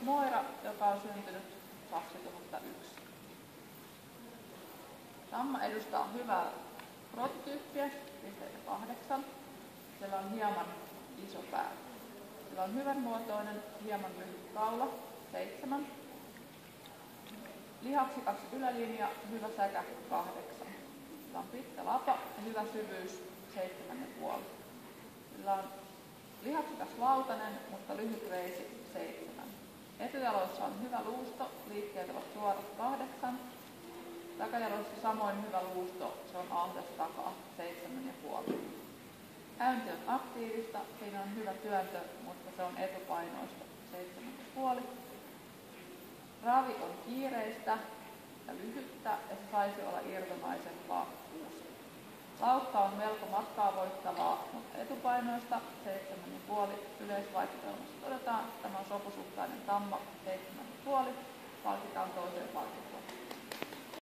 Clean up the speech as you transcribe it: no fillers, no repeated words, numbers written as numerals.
Moira, joka on syntynyt 2001. Tamma edustaa hyvää prototyyppiä, pisteitä 8. Sillä on hieman iso pää. Sillä on hyvän muotoinen, hieman lyhyt kaula, 7. Lihaksikas ylälinja, hyvä säkä, 8. Sillä on pitkä lapa ja hyvä syvyys, 7,5. Sillä on lihaksikas lautanen, mutta lyhyt reisi, 7. Etujaloissa on hyvä luusto, liikkeet ovat suorat, 8. Takajaloissa samoin hyvä luusto, se on altas takaa, 7,5. Käynti on aktiivista, siinä on hyvä työntö, mutta se on etupainoista, 7,5. Ravi on kiireistä ja lyhyttä ja se saisi olla irtonaisempaa, 6. Laukka on melko matkaa voittavaa, mutta etupainoista, 7,5. Yleisvaikutelmassa todetaan, että tämä on sopusuhtainen tamma, 7,5.